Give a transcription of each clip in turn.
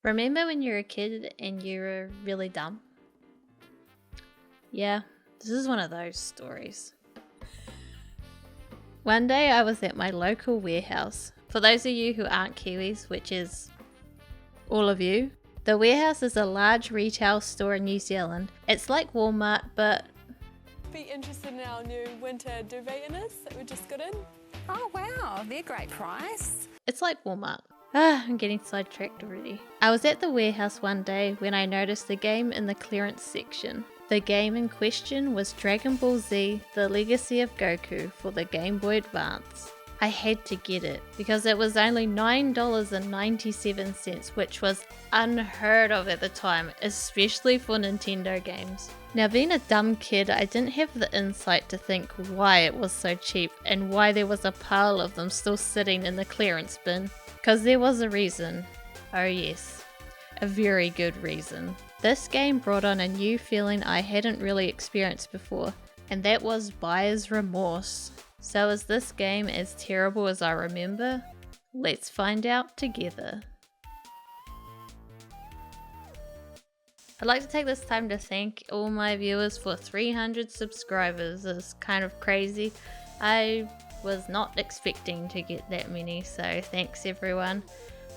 Remember when you were a kid and you were really dumb? Yeah, this is one of those stories. One day I was at my local warehouse. For those of you who aren't Kiwis, which is all of you, the warehouse is a large retail store in New Zealand. It's like Walmart, but... Be interested in our new winter duvet inners that we just got in. Oh wow, they're great price. It's like Walmart. I'm getting sidetracked already. I was at the warehouse one day when I noticed the game in the clearance section. The game in question was Dragon Ball Z: The Legacy of Goku for the Game Boy Advance. I had to get it because it was only $9.97, which was unheard of at the time, especially for Nintendo games. Now, being a dumb kid, I didn't have the insight to think why it was so cheap and why there was a pile of them still sitting in the clearance bin. Because there was a reason. Oh yes, a very good reason. This game brought on a new feeling I hadn't really experienced before, and that was buyer's remorse. So is this game as terrible as I remember? Let's find out together. I'd like to take this time to thank all my viewers for 300 subscribers. It's kind of crazy. I was not expecting to get that many, so thanks everyone.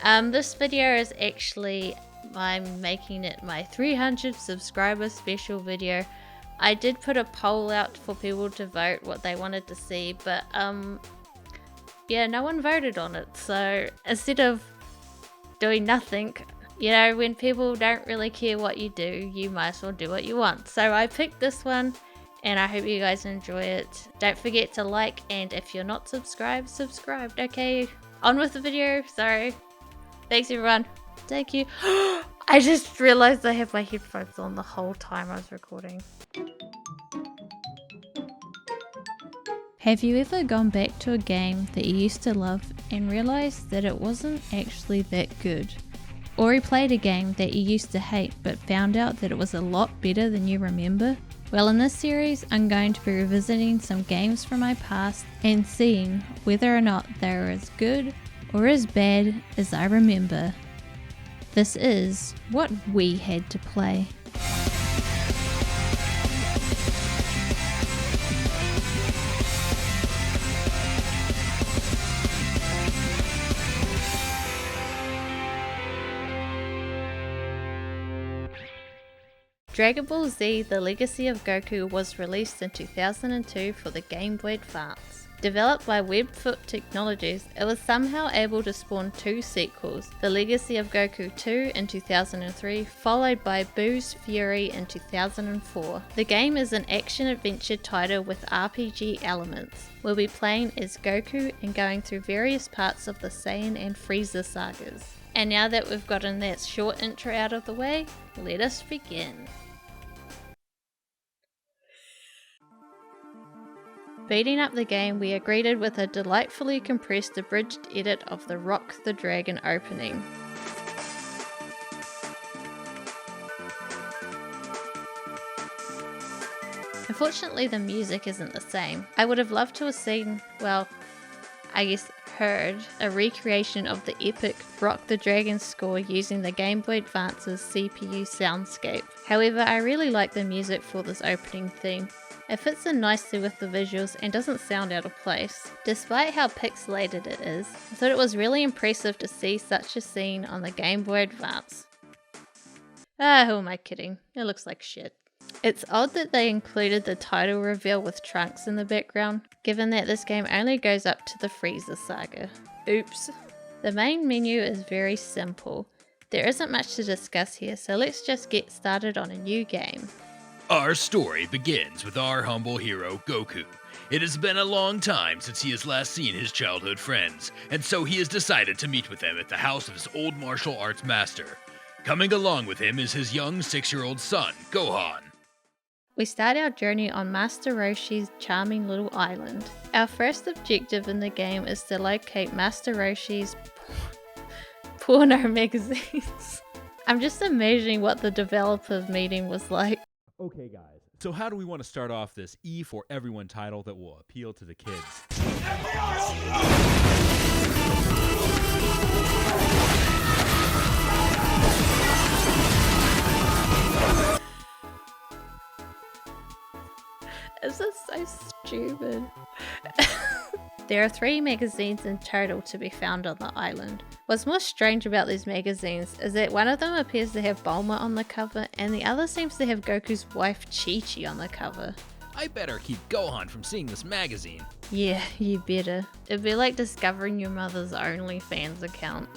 This video is actually, I'm making it my 300 subscriber special video. I did put a poll out for people to vote what they wanted to see, but yeah, no one voted on it. So instead of doing nothing, you know, when people don't really care what you do, you might as well do what you want. So I picked this one, and I hope you guys enjoy it. Don't forget to like, and if you're not subscribed, subscribe. Okay, on with the video. Sorry. Thanks everyone. Thank you. I just realized I have my headphones on the whole time I was recording. Have you ever gone back to a game that you used to love and realized that it wasn't actually that good? Or replayed a game that you used to hate but found out that it was a lot better than you remember? Well, in this series, I'm going to be revisiting some games from my past and seeing whether or not they are as good or as bad as I remember. This is what we had to play. Dragon Ball Z: The Legacy of Goku was released in 2002 for the Game Boy Advance. Developed by Webfoot Technologies, it was somehow able to spawn two sequels, The Legacy of Goku 2 in 2003, followed by Boo's Fury in 2004. The game is an action-adventure title with RPG elements. We'll be playing as Goku and going through various parts of the Saiyan and Frieza sagas. And now that we've gotten that short intro out of the way, let us begin. Beating up the game, we are greeted with a delightfully compressed abridged edit of the Rock the Dragon opening. Unfortunately, the music isn't the same. I would have loved to have seen, well, I guess heard, a recreation of the epic Rock the Dragon score using the Game Boy Advance's CPU soundscape. However, I really like the music for this opening theme. It fits in nicely with the visuals and doesn't sound out of place. Despite how pixelated it is, I thought it was really impressive to see such a scene on the Game Boy Advance. Who am I kidding? It looks like shit. It's odd that they included the title reveal with Trunks in the background, given that this game only goes up to the Frieza saga. Oops. The main menu is very simple. There isn't much to discuss here, so let's just get started on a new game. Our story begins with our humble hero, Goku. It has been a long time since he has last seen his childhood friends, and so he has decided to meet with them at the house of his old martial arts master. Coming along with him is his young 6-year-old son, Gohan. We start our journey on Master Roshi's charming little island. Our first objective in the game is to locate Master Roshi's porno magazines. I'm just imagining what the developers meeting was like. Okay guys, so how do we want to start off this E for Everyone title that will appeal to the kids? This is so stupid. There are 3 magazines in total to be found on the island. What's more strange about these magazines is that one of them appears to have Bulma on the cover and the other seems to have Goku's wife Chi-Chi on the cover. I better keep Gohan from seeing this magazine. Yeah, you better. It'd be like discovering your mother's OnlyFans account.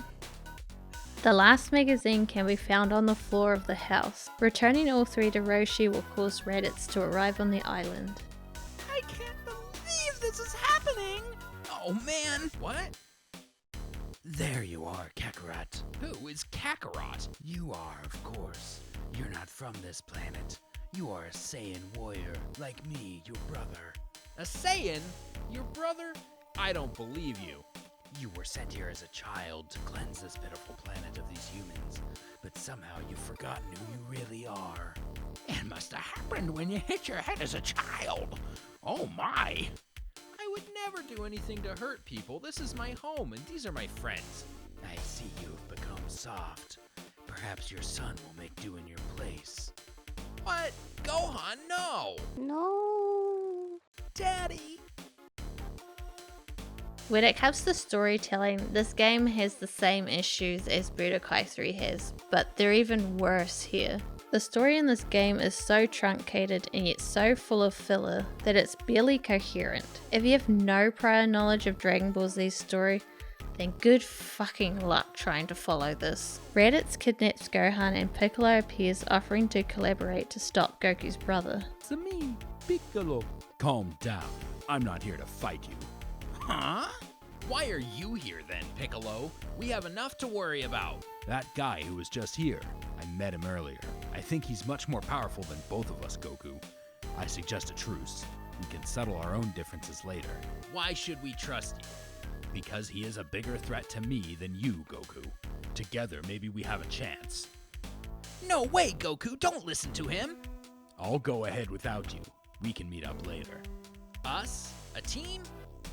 The last magazine can be found on the floor of the house. Returning all 3 to Roshi will cause Raditz to arrive on the island. I can't believe this is happening! Oh man, what? There you are, Kakarot. Who is Kakarot? You are, of course. You're not from this planet. You are a Saiyan warrior, like me, your brother. A Saiyan? Your brother? I don't believe you. You were sent here as a child to cleanse this pitiful planet of these humans, but somehow you've forgotten who you really are. It must have happened when you hit your head as a child. Oh my! I would never do anything to hurt people. This is my home, and these are my friends. I see you've become soft. Perhaps your son will make do in your place. What? Gohan, no! No. Daddy! When it comes to storytelling, this game has the same issues as Budokai 3 has, but they're even worse here. The story in this game is so truncated and yet so full of filler that it's barely coherent. If you have no prior knowledge of Dragon Ball Z's story, then good fucking luck trying to follow this. Raditz kidnaps Gohan and Piccolo appears offering to collaborate to stop Goku's brother. It's me, Piccolo. Calm down. I'm not here to fight you. Huh? Why are you here then, Piccolo? We have enough to worry about. That guy who was just here, I met him earlier. I think he's much more powerful than both of us, Goku. I suggest a truce. We can settle our own differences later. Why should we trust you? Because he is a bigger threat to me than you, Goku. Together, maybe we have a chance. No way, Goku, don't listen to him. I'll go ahead without you. We can meet up later. Us? A team?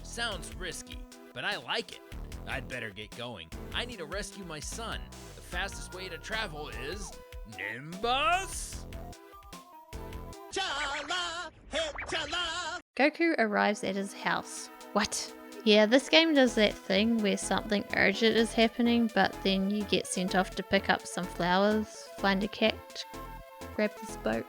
Sounds risky, but I like it. I'd better get going. I need to rescue my son. The fastest way to travel is Nimbus! Goku arrives at his house. What? Yeah, this game does that thing where something urgent is happening, but then you get sent off to pick up some flowers, find a cat, grab this boat.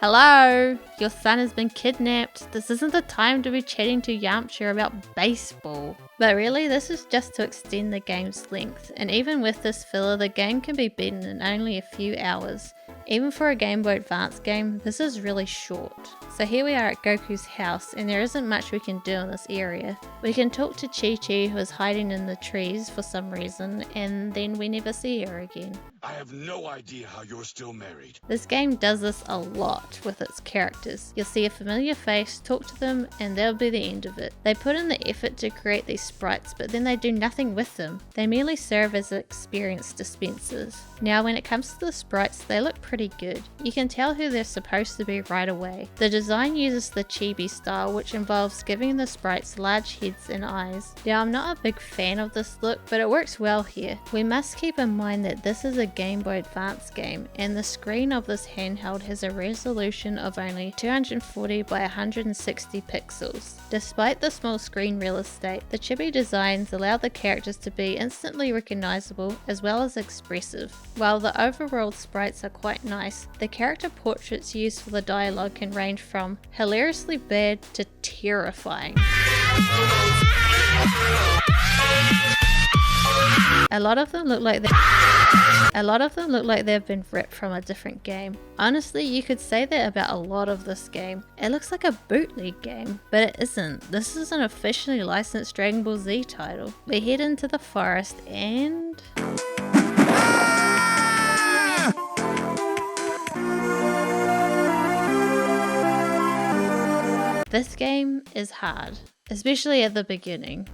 Hello? Your son has been kidnapped. This isn't the time to be chatting to Yamcha about baseball. But really, this is just to extend the game's length, and even with this filler, the game can be beaten in only a few hours. Even for a Game Boy Advance game, this is really short. So here we are at Goku's house, and there isn't much we can do in this area. We can talk to Chi-Chi, who is hiding in the trees for some reason, and then we never see her again. I have no idea how you're still married. This game does this a lot with its characters. You'll see a familiar face, talk to them, and that'll be the end of it. They put in the effort to create these sprites, but then they do nothing with them. They merely serve as experience dispensers. Now when it comes to the sprites, they look pretty good. You can tell who they're supposed to be right away. The design uses the chibi style, which involves giving the sprites large heads and eyes. Now I'm not a big fan of this look, but it works well here. We must keep in mind that this is a Game Boy Advance game, and the screen of this handheld has a resolution of only 240 by 160 pixels. Despite the small screen real estate, the chibi designs allow the characters to be instantly recognizable as well as expressive. While the overworld sprites are quite nice, the character portraits used for the dialogue can range from hilariously bad to terrifying. A lot of them look like they've been ripped from a different game. Honestly, you could say that about a lot of this game. It looks like a bootleg game, but it isn't. This is an officially licensed Dragon Ball Z title. We head into the forest and... This game is hard, especially at the beginning.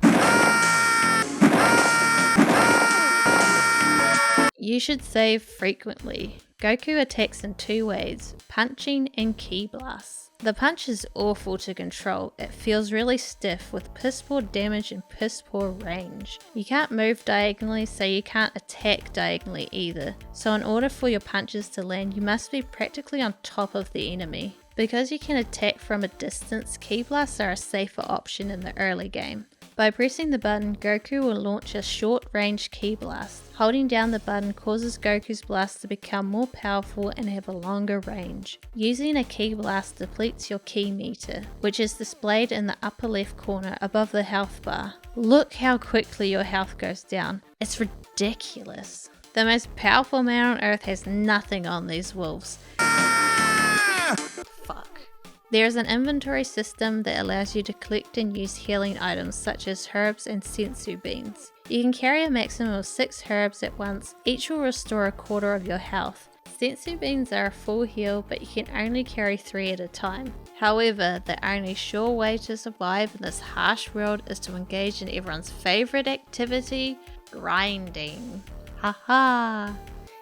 You should save frequently. Goku attacks in 2 ways, punching and ki blasts. The punch is awful to control. It feels really stiff with piss poor damage and piss poor range. You can't move diagonally, so you can't attack diagonally either. So in order for your punches to land, you must be practically on top of the enemy. Because you can attack from a distance, Ki Blasts are a safer option in the early game. By pressing the button, Goku will launch a short-range Ki Blast. Holding down the button causes Goku's blast to become more powerful and have a longer range. Using a Ki Blast depletes your Ki meter, which is displayed in the upper left corner above the health bar. Look how quickly your health goes down. It's ridiculous. The most powerful man on Earth has nothing on these wolves. Fuck. There is an inventory system that allows you to collect and use healing items such as herbs and senzu beans. You can carry a maximum of 6 herbs at once, each will restore a quarter of your health. Senzu beans are a full heal, but you can only carry 3 at a time. However, the only sure way to survive in this harsh world is to engage in everyone's favourite activity, grinding. Haha!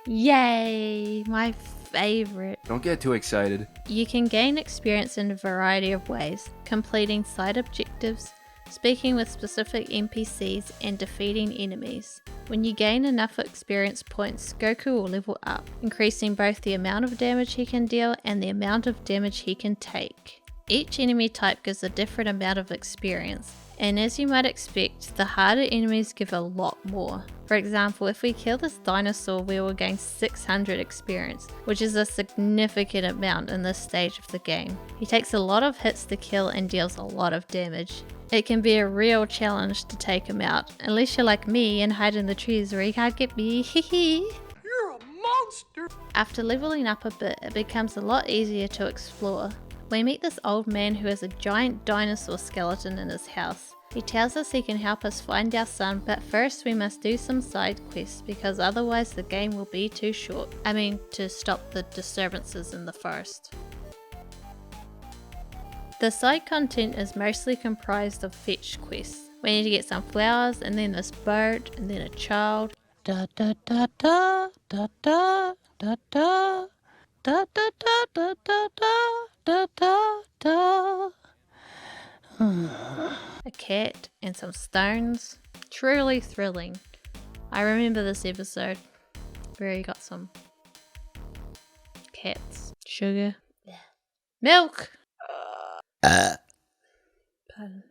Yay! My favourite. Don't get too excited. You can gain experience in a variety of ways, completing side objectives, speaking with specific NPCs, and defeating enemies. When you gain enough experience points, Goku will level up, increasing both the amount of damage he can deal and the amount of damage he can take. Each enemy type gives a different amount of experience, and as you might expect, the harder enemies give a lot more. For example, if we kill this dinosaur, we will gain 600 experience, which is a significant amount in this stage of the game. He takes a lot of hits to kill and deals a lot of damage. It can be a real challenge to take him out, unless you're like me and hide in the trees where he can't get me. You're a monster! After leveling up a bit, it becomes a lot easier to explore. We meet this old man who has a giant dinosaur skeleton in his house. He tells us he can help us find our son, but first we must do some side quests because otherwise the game will be too short. I mean, to stop the disturbances in the forest. The side content is mostly comprised of fetch quests. We need to get some flowers, and then this boat, and then a child. Da da da da da da da da da da da da da da da. A cat and some stones. Truly thrilling. I remember this episode where he got some cats. Sugar. Yeah. Milk! Pardon.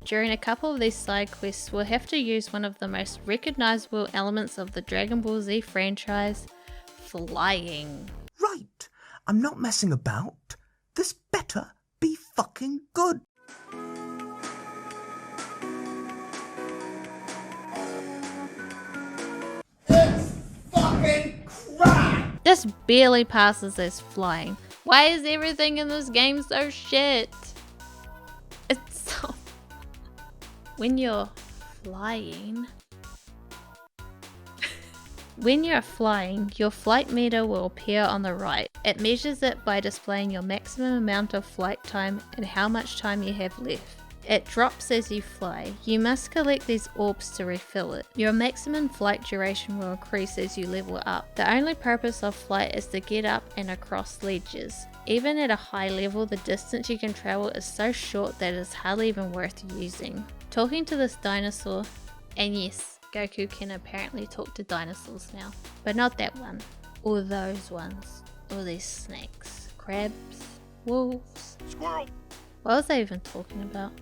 During a couple of these side quests, we'll have to use one of the most recognizable elements of the Dragon Ball Z franchise, flying. Right, I'm not messing about. This better be fucking good. It's fucking crap! This barely passes as flying. Why is everything in this game so shit? It's so... When you're flying... When you're flying, your flight meter will appear on the right. It measures it by displaying your maximum amount of flight time and how much time you have left. It drops as you fly. You must collect these orbs to refill it. Your maximum flight duration will increase as you level up. The only purpose of flight is to get up and across ledges. Even at a high level, the distance you can travel is so short that it is hardly even worth using. Talking to this dinosaur, and yes, Goku can apparently talk to dinosaurs now, but not that one, or those ones, or these snakes, crabs, wolves. Squirrel! What was I even talking about?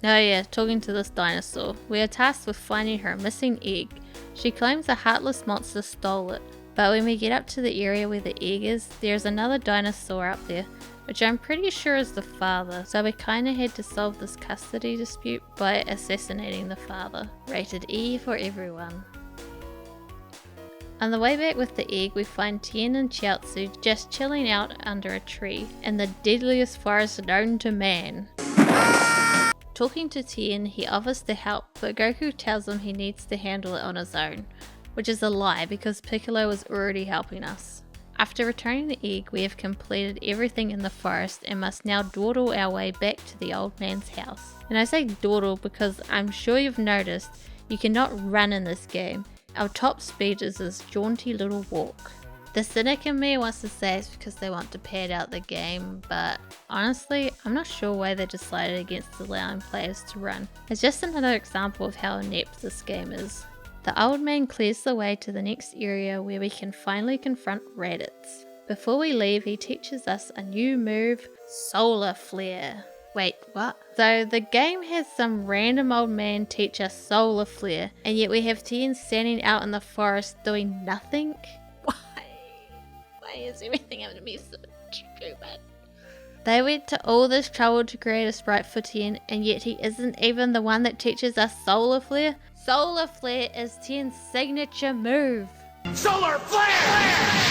Oh yeah, talking to this dinosaur. We are tasked with finding her missing egg. She claims a heartless monster stole it, but when we get up to the area where the egg is, there's another dinosaur up there, which I'm pretty sure is the father, so we kinda had to solve this custody dispute by assassinating the father. Rated E for everyone. On the way back with the egg, we find Tien and Chiaotzu just chilling out under a tree in the deadliest forest known to man. Talking to Tien, he offers to help, but Goku tells him he needs to handle it on his own, which is a lie because Piccolo was already helping us. After returning the egg, we have completed everything in the forest and must now dawdle our way back to the old man's house. And I say dawdle because I'm sure you've noticed you cannot run in this game. Our top speed is this jaunty little walk. The cynic in me wants to say it's because they want to pad out the game, but honestly, I'm not sure why they decided against allowing players to run. It's just another example of how inept this game is. The old man clears the way to the next area where we can finally confront Raditz. Before we leave, he teaches us a new move, Solar Flare. Wait, what? So the game has some random old man teach us Solar Flare, and yet we have Tien standing out in the forest doing nothing? Why? Why is everything having to be so stupid? They went to all this trouble to create a sprite for Tien, and yet he isn't even the one that teaches us Solar Flare? Solar Flare is Tien's signature move. Solar flare!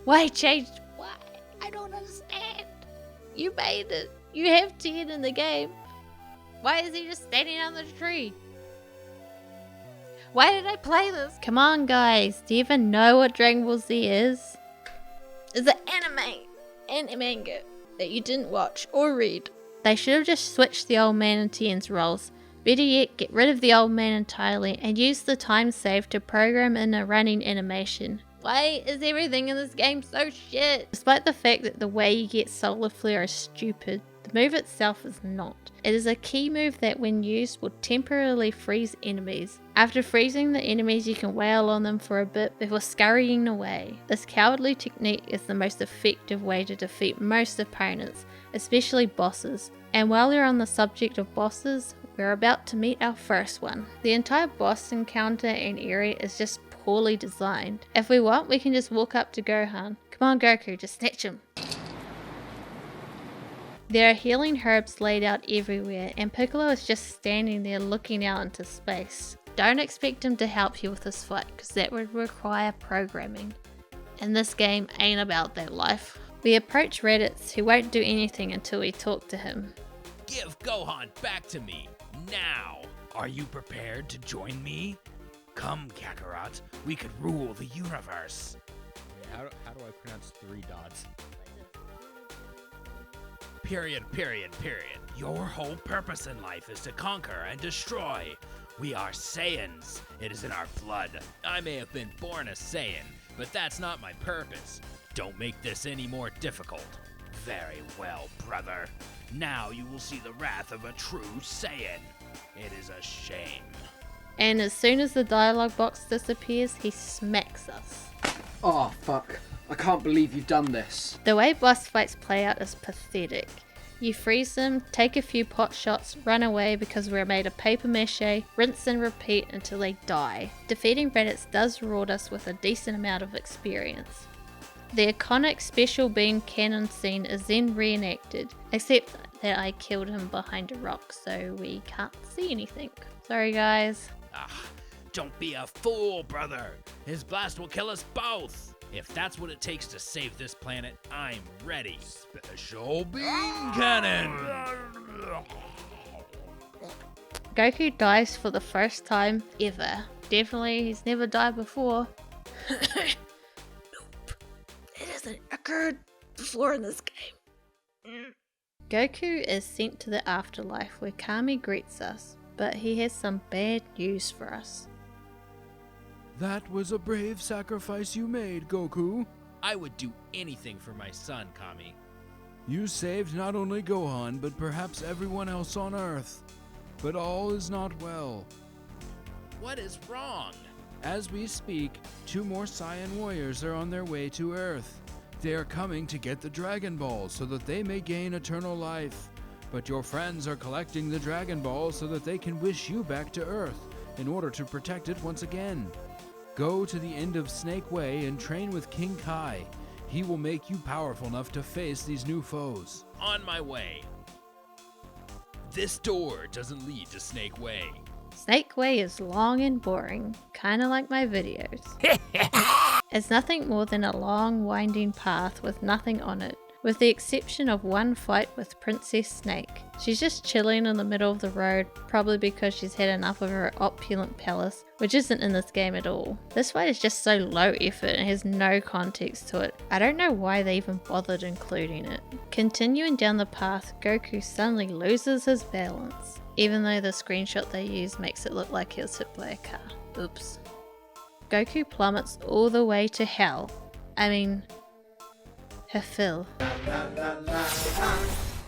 Why changed? Why? I don't understand. You made it. You have Tien in the game. Why is he just standing on the tree? Why did I play this? Come on, guys. Do you even know what Dragon Ball Z is? It's an anime and a manga that you didn't watch or read. They should have just switched the old man and Tien's roles. Better yet, get rid of the old man entirely and use the time saved to program in a running animation. Why is everything in this game so shit? Despite the fact that the way you get Solar Flare is stupid, the move itself is not. It is a key move that when used will temporarily freeze enemies. After freezing the enemies, you can wail on them for a bit before scurrying away. This cowardly technique is the most effective way to defeat most opponents, especially bosses. And while we're on the subject of bosses, we're about to meet our first one. The entire boss encounter and area is just poorly designed. If we want, we can just walk up to Gohan. Come on, Goku, just snatch him. There are healing herbs laid out everywhere, and Piccolo is just standing there looking out into space. Don't expect him to help you with this fight, because that would require programming. And this game ain't about that life. We approach Raditz, who won't do anything until we talk to him. Give Gohan back to me, now! Are you prepared to join me? Come, Kakarot, we could rule the universe. How do I pronounce 3 dots? Period. Your whole purpose in life is to conquer and destroy. We are Saiyans. It is in our blood. I may have been born a Saiyan, but that's not my purpose. Don't make this any more difficult. Very well, brother. Now you will see the wrath of a true Saiyan. It is a shame. And as soon as the dialogue box disappears, he smacks us. Oh, fuck. I can't believe you've done this. The way boss fights play out is pathetic. You freeze them, take a few pot shots, run away because we're made of paper mache, rinse and repeat until they die. Defeating Raditz does reward us with a decent amount of experience. The iconic special beam cannon scene is then reenacted, except that I killed him behind a rock so we can't see anything. Sorry guys. Don't be a fool, brother. His blast will kill us both. If that's what it takes to save this planet, I'm ready. Special beam cannon! Goku dies for the first time ever. Definitely he's never died before. Nope. It hasn't occurred before in this game. Goku is sent to the afterlife where Kami greets us, but he has some bad news for us. That was a brave sacrifice you made, Goku. I would do anything for my son, Kami. You saved not only Gohan, but perhaps everyone else on Earth. But all is not well. What is wrong? As we speak, 2 more Saiyan warriors are on their way to Earth. They are coming to get the Dragon Balls so that they may gain eternal life. But your friends are collecting the Dragon Balls so that they can wish you back to Earth in order to protect it once again. Go to the end of Snake Way and train with King Kai. He will make you powerful enough to face these new foes. On my way. This door doesn't lead to Snake Way. Snake Way is long and boring, kinda like my videos. It's nothing more than a long winding path with nothing on it, with the exception of one fight with Princess Snake. She's just chilling in the middle of the road, probably because she's had enough of her opulent palace, which isn't in this game at all. This fight is just so low effort and has no context to it. I don't know why they even bothered including it. Continuing down the path, Goku suddenly loses his balance, even though the screenshot they use makes it look like he was hit by a car. Oops. Goku plummets all the way to hell. I mean, HFIL.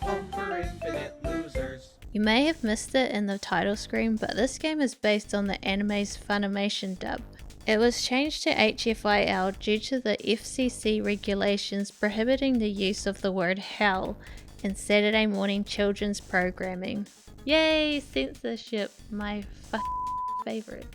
Home for infinite losers. You may have missed it in the title screen, but this game is based on the anime's Funimation dub. It was changed to HFIL due to the FCC regulations prohibiting the use of the word hell in Saturday morning children's programming. Yay, censorship, my favorite.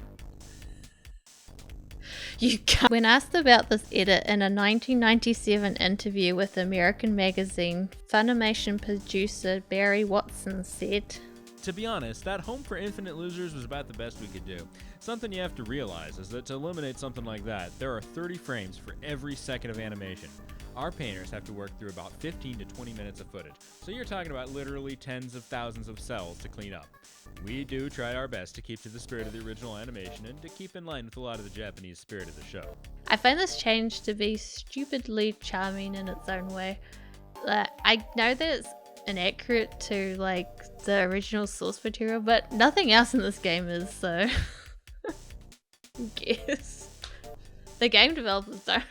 When asked about this edit in a 1997 interview with American magazine, Funimation producer Barry Watson said, "To be honest, that Home for Infinite Losers was about the best we could do. Something you have to realize is that to eliminate something like that, there are 30 frames for every second of animation. Our painters have to work through about 15 to 20 minutes of footage, so you're talking about literally tens of thousands of cells to clean up. We do try our best to keep to the spirit of the original animation and to keep in line with a lot of the Japanese spirit of the show." I find this change to be stupidly charming in its own way. I know that it's inaccurate to like the original source material, but nothing else in this game is, so I guess. The game developers don't.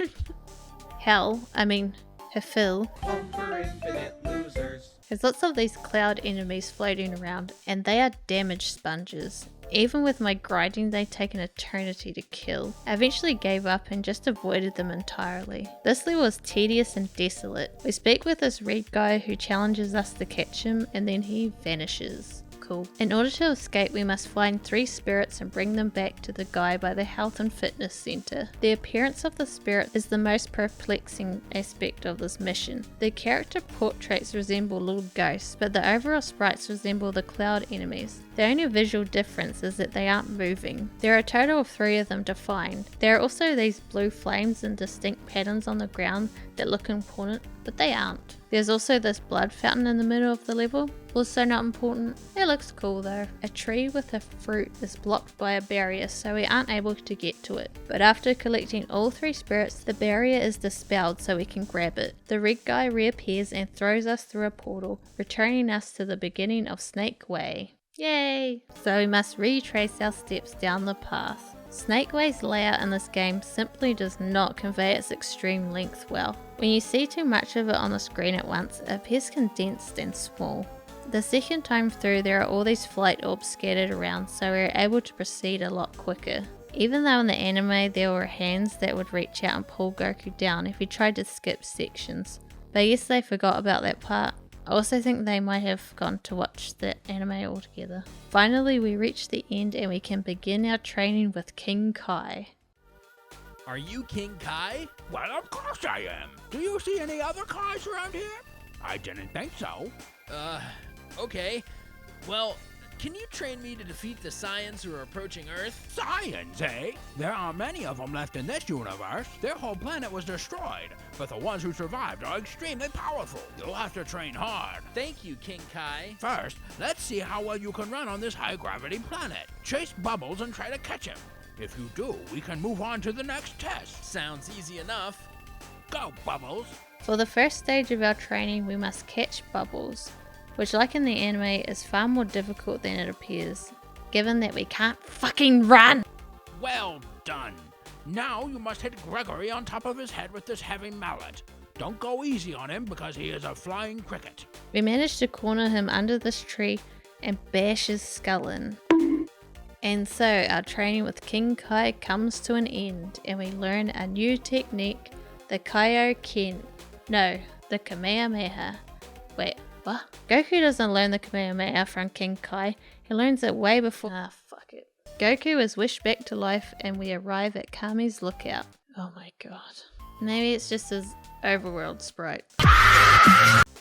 HFIL. Home for infinite losers. There's lots of these cloud enemies floating around, and they are damage sponges. Even with my grinding, they take an eternity to kill. I eventually gave up and just avoided them entirely. This level is tedious and desolate. We speak with this red guy who challenges us to catch him, and then he vanishes. Cool. In order to escape, we must find 3 spirits and bring them back to the guy by the health and fitness center. The appearance of the spirit is the most perplexing aspect of this mission. The character portraits resemble little ghosts, but the overall sprites resemble the cloud enemies. The only visual difference is that they aren't moving. There are a total of 3 of them to find. There are also these blue flames and distinct patterns on the ground that look important, but they aren't. There's also this blood fountain in the middle of the level, also not important. It looks cool though. A tree with a fruit is blocked by a barrier, so we aren't able to get to it. But after collecting all 3 spirits, the barrier is dispelled so we can grab it. The red guy reappears and throws us through a portal, returning us to the beginning of Snake Way. Yay! So we must retrace our steps down the path. Snake Way's layout in this game simply does not convey its extreme length well. When you see too much of it on the screen at once, it appears condensed and small. The second time through, there are all these flight orbs scattered around, so we are able to proceed a lot quicker. Even though in the anime there were hands that would reach out and pull Goku down if he tried to skip sections. But I guess they forgot about that part. I also think they might have gone to watch the anime altogether. Finally, we reach the end and we can begin our training with King Kai. Are you King Kai? Well, of course I am. Do you see any other Kais around here? I didn't think so. Okay. Well, can you train me to defeat the Saiyans who are approaching Earth? Saiyans, eh? There aren't many of them left in this universe. Their whole planet was destroyed, but the ones who survived are extremely powerful. You'll have to train hard. Thank you, King Kai. First, let's see how well you can run on this high-gravity planet. Chase Bubbles and try to catch him. If you do, we can move on to the next test. Sounds easy enough. Go, Bubbles. For the first stage of our training, we must catch Bubbles, which like in the anime is far more difficult than it appears, given that we can't fucking run! Well done. Now you must hit Gregory on top of his head with this heavy mallet. Don't go easy on him because he is a flying cricket. We managed to corner him under this tree and bash his skull in. And so our training with King Kai comes to an end and we learn a new technique, the Kaioken. No, the Kamehameha. Wait, what? Goku doesn't learn the Kamehameha from King Kai. He learns it way before. Fuck it. Goku is wished back to life and we arrive at Kami's lookout. Oh my god. Maybe it's just his overworld sprite.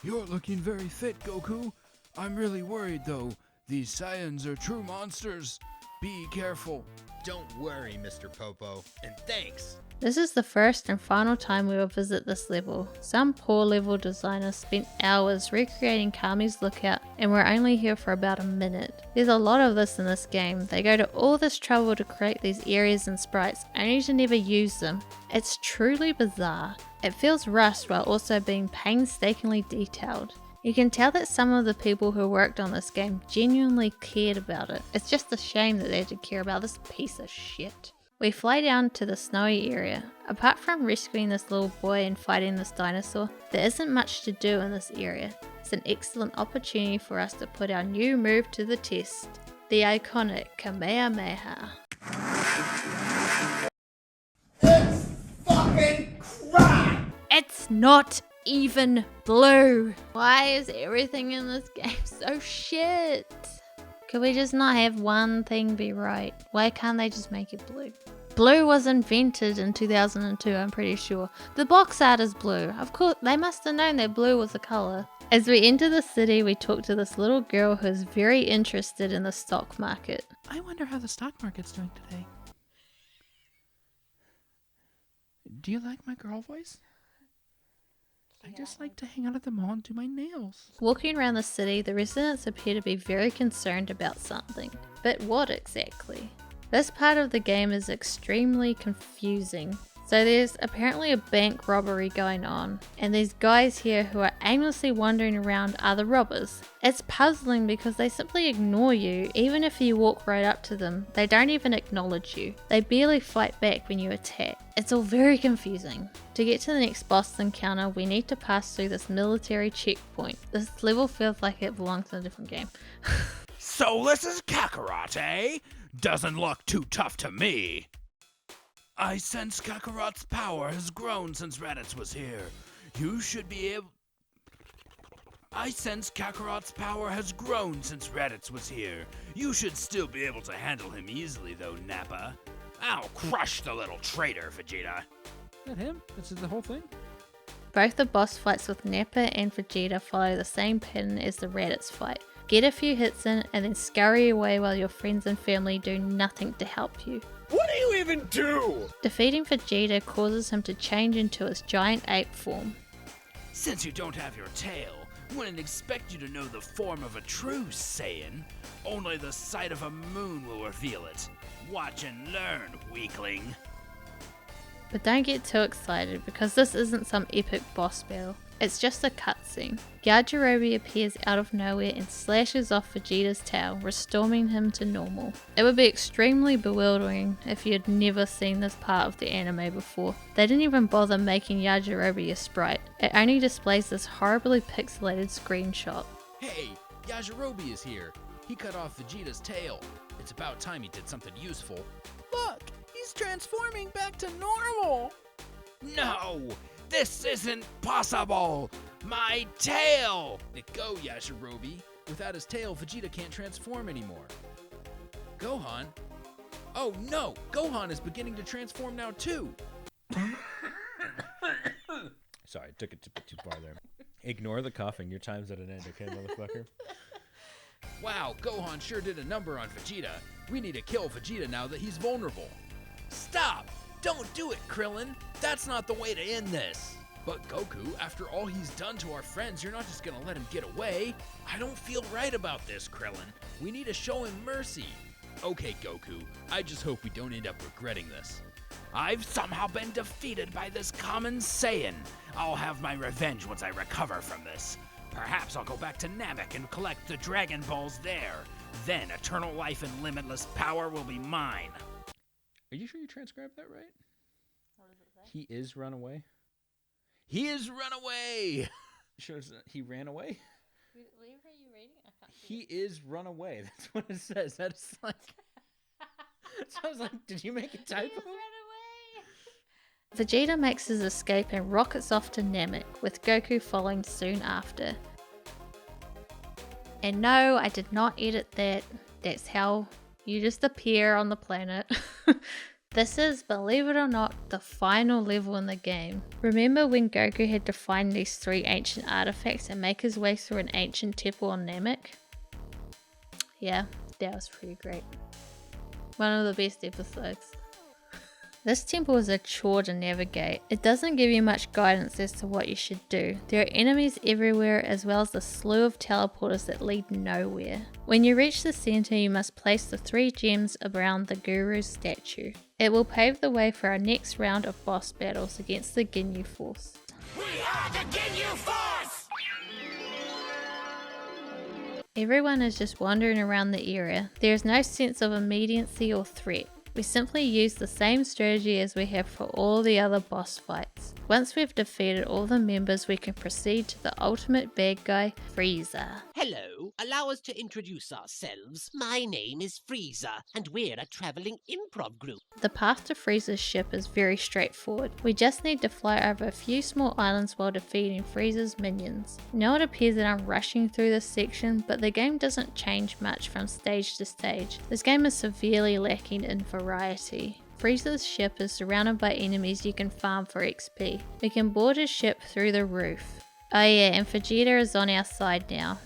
You're looking very fit, Goku. I'm really worried though. These Saiyans are true monsters. Be careful. Don't worry, Mr. Popo, and thanks. This is the first and final time we will visit this level. Some poor level designer spent hours recreating Kami's lookout and we're only here for about a minute. There's a lot of this in this game. They go to all this trouble to create these areas and sprites only to never use them. It's truly bizarre. It feels rushed while also being painstakingly detailed. You can tell that some of the people who worked on this game genuinely cared about it. It's just a shame that they had to care about this piece of shit. We fly down to the snowy area. Apart from rescuing this little boy and fighting this dinosaur, there isn't much to do in this area. It's an excellent opportunity for us to put our new move to the test, the iconic Kamehameha. It's fucking crap! It's not even blue. Why is everything in this game so shit? Could we just not have one thing be right? Why can't they just make it blue? Blue was invented in 2002, I'm pretty sure. The box art is blue. Of course, they must have known that blue was the color. As we enter the city, we talk to this little girl who is very interested in the stock market. I wonder how the stock market's doing today. Do you like my girl voice? I just like to hang out at the mall and do my nails. Walking around the city, the residents appear to be very concerned about something. But what exactly? This part of the game is extremely confusing. So there's apparently a bank robbery going on, and these guys here who are aimlessly wandering around are the robbers. It's puzzling because they simply ignore you, even if you walk right up to them. They don't even acknowledge you. They barely fight back when you attack. It's all very confusing. To get to the next boss encounter, we need to pass through this military checkpoint. This level feels like it belongs in a different game. So this is Kakarot, eh? Doesn't look too tough to me. I sense Kakarot's power has grown since Raditz was here. You should be able... I sense Kakarot's power has grown since Raditz was here. You should still be able to handle him easily, though, Nappa. I'll crush the little traitor, Vegeta. Is that him? This is the whole thing? Both the boss fights with Nappa and Vegeta follow the same pattern as the Raditz fight. Get a few hits in and then scurry away while your friends and family do nothing to help you. What do you even do? Defeating Vegeta causes him to change into his giant ape form. Since you don't have your tail, wouldn't expect you to know the form of a true Saiyan. Only the sight of a moon will reveal it. Watch and learn, weakling. But don't get too excited because this isn't some epic boss battle. It's just a cutscene. Yajirobe appears out of nowhere and slashes off Vegeta's tail, restoring him to normal. It would be extremely bewildering if you had never seen this part of the anime before. They didn't even bother making Yajirobe a sprite. It only displays this horribly pixelated screenshot. Hey, Yajirobe is here. He cut off Vegeta's tail. It's about time he did something useful. Look! He's transforming back to normal! No! This isn't possible! My tail! Let go, Yajirobe. Without his tail, Vegeta can't transform anymore. Gohan? Oh no! Gohan is beginning to transform now too! Sorry, took it too far there. Ignore the coughing. Your time's at an end, okay, motherfucker? Wow, Gohan sure did a number on Vegeta. We need to kill Vegeta now that he's vulnerable. Stop! Don't do it, Krillin! That's not the way to end this! But Goku, after all he's done to our friends, you're not just gonna let him get away. I don't feel right about this, Krillin. We need to show him mercy. Okay, Goku, I just hope we don't end up regretting this. I've somehow been defeated by this common Saiyan. I'll have my revenge once I recover from this. Perhaps I'll go back to Namek and collect the Dragon Balls there. Then eternal life and limitless power will be mine. Are you sure you transcribed that right? What does it say? He is run away? He is run away! Sure, he ran away? Where are you reading? I can't see He it. is run away. That's what it says. That's like... So I was like, did you make a typo? He ran away! Vegeta makes his escape and rockets off to Namek, with Goku following soon after. And no, I did not edit that. That's how you just appear on the planet. This is, believe it or not, the final level in the game. Remember when Goku had to find these 3 ancient artifacts and make his way through an ancient temple on Namek? Yeah, that was pretty great. One of the best episodes. This temple is a chore to navigate. It doesn't give you much guidance as to what you should do. There are enemies everywhere as well as a slew of teleporters that lead nowhere. When you reach the center, you must place the 3 gems around the Guru's statue. It will pave the way for our next round of boss battles against the Ginyu Force. We are the Ginyu Force! Everyone is just wandering around the area. There is no sense of immediacy or threat. We simply use the same strategy as we have for all the other boss fights. Once we've defeated all the members, we can proceed to the ultimate bad guy, Frieza. Hello, allow us to introduce ourselves. My name is Frieza, and we're a traveling improv group. The path to Frieza's ship is very straightforward. We just need to fly over a few small islands while defeating Frieza's minions. Now it appears that I'm rushing through this section, but the game doesn't change much from stage to stage. This game is severely lacking in variety. Frieza's ship is surrounded by enemies you can farm for XP. We can board his ship through the roof. Oh yeah, and Vegeta is on our side now.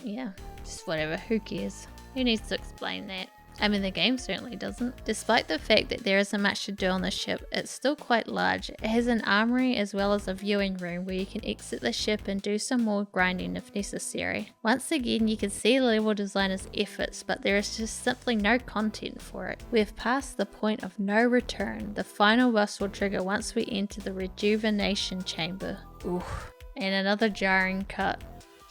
Yeah, just whatever, who cares? Who needs to explain that? I mean, the game certainly doesn't. Despite the fact that there isn't much to do on the ship, it's still quite large. It has an armory as well as a viewing room where you can exit the ship and do some more grinding if necessary. Once again, you can see the level designer's efforts, but there is just simply no content for it. We've passed the point of no return. The final boss will trigger once we enter the rejuvenation chamber. Oof. And another jarring cut.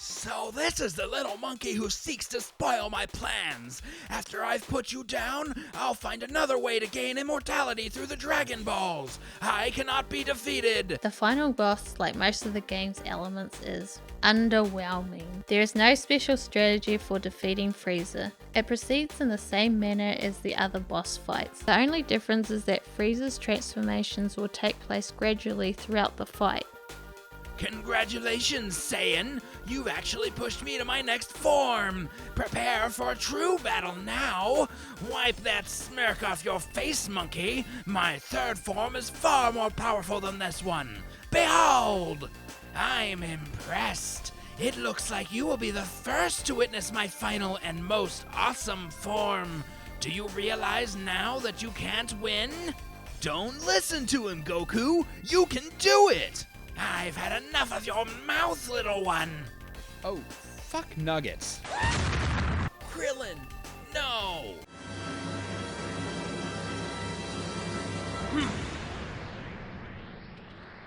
So this is the little monkey who seeks to spoil my plans. After I've put you down, I'll find another way to gain immortality through the Dragon Balls. I cannot be defeated. The final boss, like most of the game's elements, is underwhelming. There is no special strategy for defeating Frieza. It proceeds in the same manner as the other boss fights. The only difference is that Frieza's transformations will take place gradually throughout the fight. Congratulations, Saiyan! You've actually pushed me to my next form! Prepare for a true battle now! Wipe that smirk off your face, monkey! My third form is far more powerful than this one! Behold! I'm impressed! It looks like you will be the first to witness my final and most awesome form! Do you realize now that you can't win? Don't listen to him, Goku! You can do it! I've had enough of your mouth, little one! Oh, fuck nuggets. Krillin, no!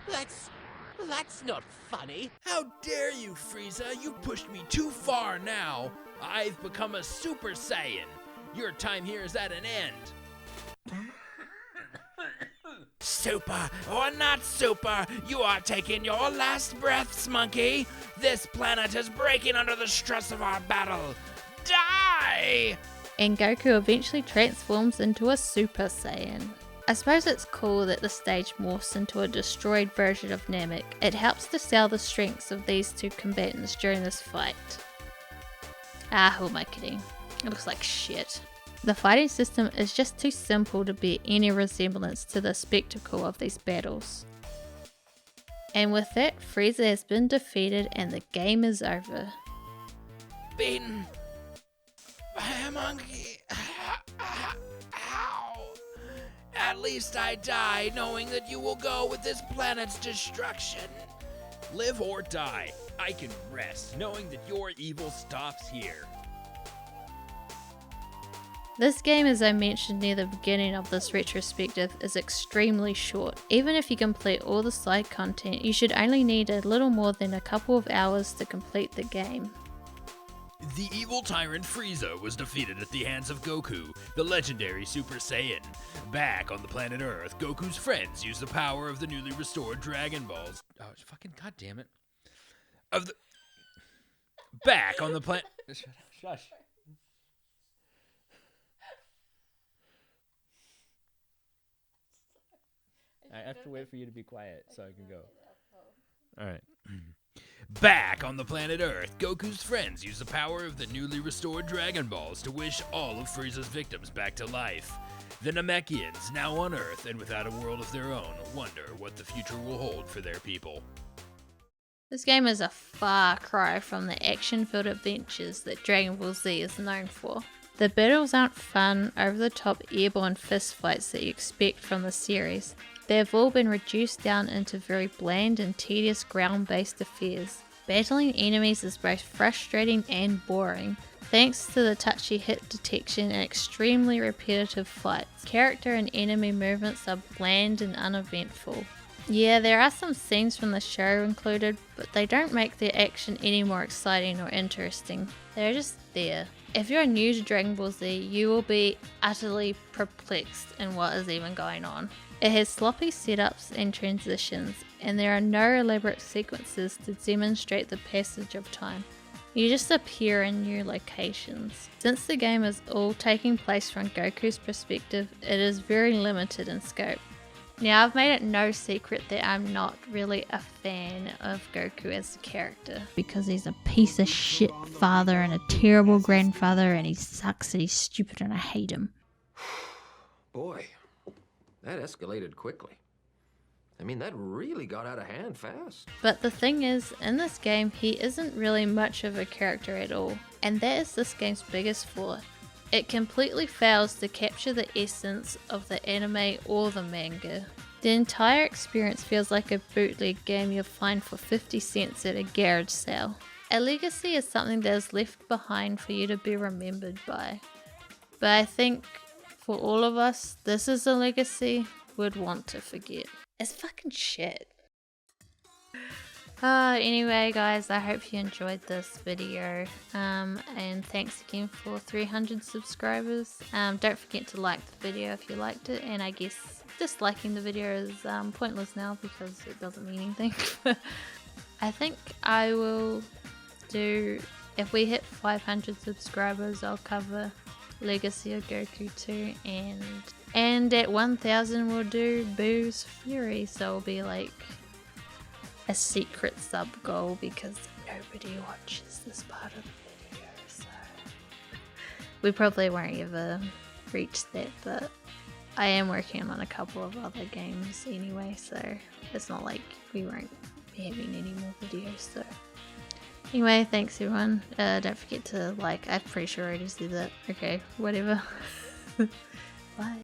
That's not funny. How dare you, Frieza? You pushed me too far now. I've become a Super Saiyan. Your time here is at an end. Super or not super, you are taking your last breaths, monkey. This planet is breaking under the stress of our battle. Die! And Goku eventually transforms into a Super Saiyan. I suppose it's cool that the stage morphs into a destroyed version of Namek. It helps to sell the strengths of these two combatants during this fight. Ah, who am I kidding? It looks like shit. The fighting system is just too simple to bear any resemblance to the spectacle of these battles. And with that, Frieza has been defeated and the game is over. Beaten by a monkey. Ow. At least I die knowing that you will go with this planet's destruction. Live or die, I can rest knowing that your evil stops here. This game, as I mentioned near the beginning of this retrospective, is extremely short. Even if you complete all the side content, you should only need a little more than a couple of hours to complete the game. The evil tyrant Frieza was defeated at the hands of Goku, the legendary Super Saiyan. Back on the planet Earth, Goku's friends used the power of the newly restored Dragon Balls. Oh, fucking goddamn it. Back on the planet. Shush. I have to wait for you to be quiet so I can go. Alright. Back on the planet Earth, Goku's friends use the power of the newly restored Dragon Balls to wish all of Frieza's victims back to life. The Namekians, now on Earth and without a world of their own, wonder what the future will hold for their people. This game is a far cry from the action-filled adventures that Dragon Ball Z is known for. The battles aren't fun, over-the-top airborne fistfights that you expect from the series. They have all been reduced down into very bland and tedious ground-based affairs. Battling enemies is both frustrating and boring, thanks to the touchy hit detection and extremely repetitive fights. Character and enemy movements are bland and uneventful. Yeah, there are some scenes from the show included, but they don't make the action any more exciting or interesting. They're just there. If you're new to Dragon Ball Z, you will be utterly perplexed in what is even going on. It has sloppy setups and transitions, and there are no elaborate sequences to demonstrate the passage of time. You just appear in new locations. Since the game is all taking place from Goku's perspective, it is very limited in scope. Now, I've made it no secret that I'm not really a fan of Goku as a character, because he's a piece of shit father and a terrible grandfather, and he sucks and he's stupid and I hate him. Boy, that escalated quickly. I mean, that really got out of hand fast. But the thing is, in this game, he isn't really much of a character at all, and that is this game's biggest flaw. It completely fails to capture the essence of the anime or the manga. The entire experience feels like a bootleg game you'll find for 50 cents at a garage sale. A legacy is something that is left behind for you to be remembered by. But I think for all of us, this is a legacy we'd want to forget. It's fucking shit. Anyway guys, I hope you enjoyed this video, and thanks again for 300 subscribers. Don't forget to like the video if you liked it, and I guess disliking the video is pointless now because it doesn't mean anything. I think I will do, if we hit 500 subscribers, I'll cover Legacy of Goku 2, and at 1000 we'll do Boo's Fury, so it'll be like a secret sub goal because nobody watches this part of the video, so we probably won't ever reach that, but I am working on a couple of other games anyway, so it's not like we won't be having any more videos. So anyway, thanks everyone. Don't forget to like, I'm pretty sure I already said that. Okay, whatever. Bye.